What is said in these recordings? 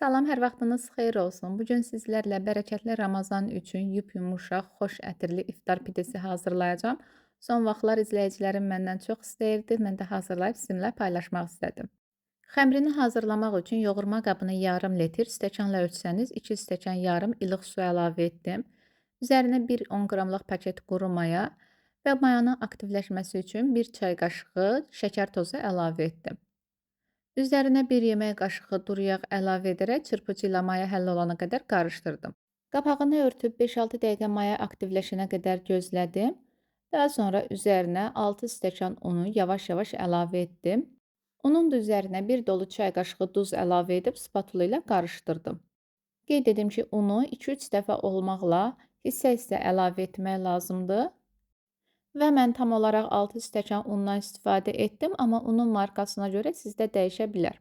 Salam, hər vaxtınız xeyir olsun. Bu gün sizlərlə bərəkətli Ramazan üçün yumuşaq, xoş ətirli iftar pidesi hazırlayacağam. Son vaxtlar izləyicilərim məndən çox istəyirdi. Mən də hazırlayıb sizinlə paylaşmaq istədim. Xəmirini hazırlamaq üçün yoğurma qabına yarım litr, stəkanla ölçsəniz 2 stəkan yarım ilıq su əlavə etdim. Üzərinə 1 10 qramlıq paket quru maya və mayanın aktivləşməsi üçün 1 çay qaşığı şəkər tozu əlavə etdim. Üzərinə 1 yemək qaşığı duru yağ əlavə edərək çırpıcı ilə maya həll olana qədər qarışdırdım. Qapağını örtüb 5-6 dəqiqə maya aktivləşənə qədər gözlədim. Daha sonra üzərinə 6 stəkan unu yavaş-yavaş əlavə etdim. Unun da üzərinə 1 dolu çay qaşığı duz əlavə edib spatula ilə qarışdırdım. Qeyd edim ki, unu 2-3 dəfə olmaqla hissə-hissə əlavə etmək lazımdır. Və mən tam olaraq 6 stəkan undan istifadə etdim, amma unun markasına görə sizdə dəyişə bilər.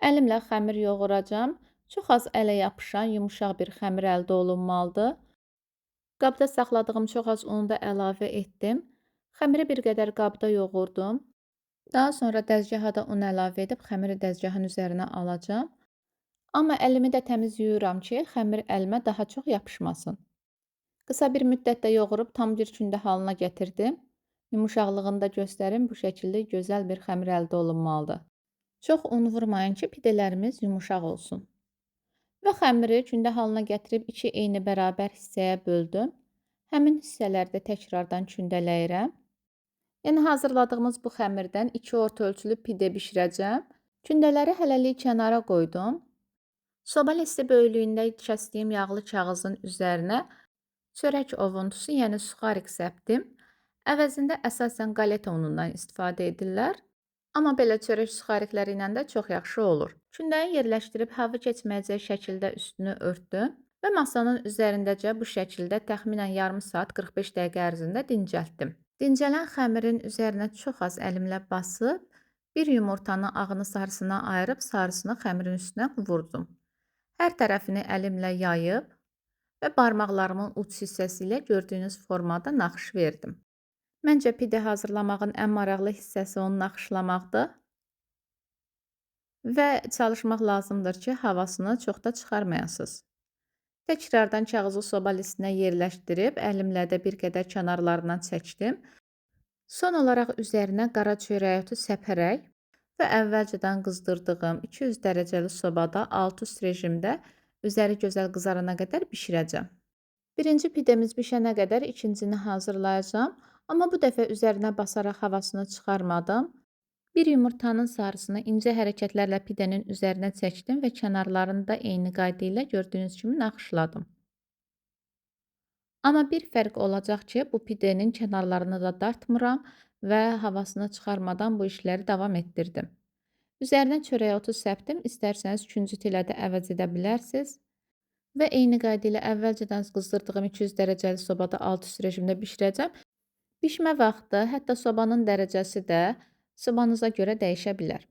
Əlimlə xəmir yoğuracağam. Çox az ələ yapışan yumuşaq bir xəmir əldə olunmalıdır. Qabda saxladığım çox az unu da əlavə etdim. Xəmiri bir qədər qabda yoğurdum. Daha sonra dəzgaha da un əlavə edib xəmiri dəzgahın üzərinə alacağam. Amma əlimi də təmiz yuyuram ki, xəmir əlimə daha çox yapışmasın. Qısa bir müddətdə yoğurub tam bir kündə halına gətirdim. Yumuşaqlığını da göstərim. Bu şəkildə gözəl bir xəmir əldə olunmalıdır. Çox un vurmayın ki, pidələrimiz yumuşaq olsun. Və xəmiri kündə halına gətirib 2 eyni bərabər hissəyə böldüm. Həmin hissələrdə təkrardan kündələyirəm. Yəni hazırladığımız bu xəmirdən 2 orta ölçülü pide bişirəcəm. Kündələri hələlik kənara qoydum. Soba listi böyüklüyündə kəsdiyim yağlı kağızın üzərinə çörək ovuntusu, yəni suxarik səpdim. Əvəzində əsasən qaleta unundan istifadə edirlər. Amma belə çörək suxarikləri ilə də çox yaxşı olur. Kündəni yerləşdirib hava keçməyəcək şəkildə üstünü örtdüm və masanın üzərindəcə bu şəkildə təxminən yarım saat 45 dəqiqə ərzində dincəltdim. Dincələn xəmirin üzərinə çox az əlimlə basıb, bir yumurtanın ağını sarısına ayırıb sarısını xəmirin üstünə vurdum. Hər tərəfini əlimlə yayıb və barmaqlarımın uc hissəsi ilə gördüyünüz formada naxış verdim. Məncə pide hazırlamağın ən maraqlı hissəsi onu naxışlamaqdır və çalışmaq lazımdır ki, havasını çox da çıxarmayasınız. Təkrardan kağızı soba listinə yerləşdirib əlimlə də bir qədər kənarlarından çəkdim. Son olaraq üzərinə qara çörək otu səpərək və əvvəlcədən qızdırdığım 200 dərəcəli sobada alt-üst rejimdə üzəri gözəl qızarana qədər bişirəcəm. Birinci pidemiz bişənə qədər ikincini hazırlayacağam. Amma bu dəfə üzərinə basaraq havasını çıxarmadım. Bir yumurtanın sarısını incə hərəkətlərlə pidenin üzərinə çəkdim və kənarlarını da eyni qayda ilə gördüyünüz kimi naxışladım. Amma bir fərq olacaq ki, bu pidenin kənarlarını da dartmıram və havasını çıxarmadan bu işləri davam etdirdim. Üzərinə çörək otu səpdim. İstərsəniz küncüt ilə də əvəz edə bilərsiniz. Və eyni qayda ilə əvvəlcədən qızdırdığım 200 dərəcəli sobada alt-üst rejimdə bişirəcəm. Bişmə vaxtı, hətta sobanın dərəcəsi də sobanıza görə dəyişə bilər.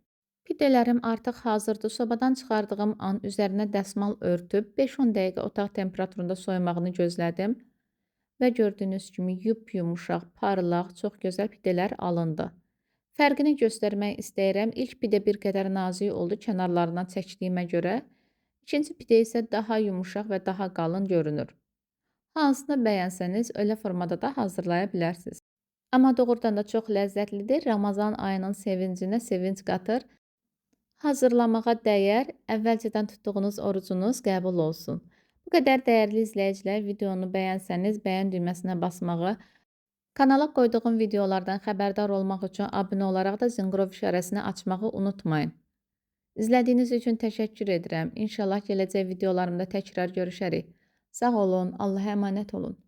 Pidələrim artıq hazırdır. Sobadan çıxardığım an üzərinə dəsmal örtüb 5-10 dəqiqə otaq temperaturunda soyumağını gözlədim. Və gördüyünüz kimi yumuşaq, parlaq, çox gözəl pidelər alındı. Fərqini göstərmək istəyirəm. İlk pide bir qədər nazik oldu kənarlarından çəkdiyimə görə. İkinci pide isə daha yumuşaq və daha qalın görünür. Hansını bəyənsəniz elə formada da hazırlaya bilərsiniz. Amma doğrudan da çox ləzzətlidir. Ramazan ayının sevincinə sevinc qatır. Hazırlamağa dəyər. Əvvəlcədən tutduğunuz orucunuz qəbul olsun. Bu qədər dəyərli izləyicilər, videonu bəyənsəniz bəyən düyməsinə basmağı, kanala qoyduğum videolardan xəbərdar olmaq üçün abunə olaraq da zınqrov işarəsini açmağı unutmayın. İzlədiyiniz üçün təşəkkür edirəm. İnşallah gələcək videolarımda təkrar görüşərik. Sağ olun, Allah'a əmanət olun.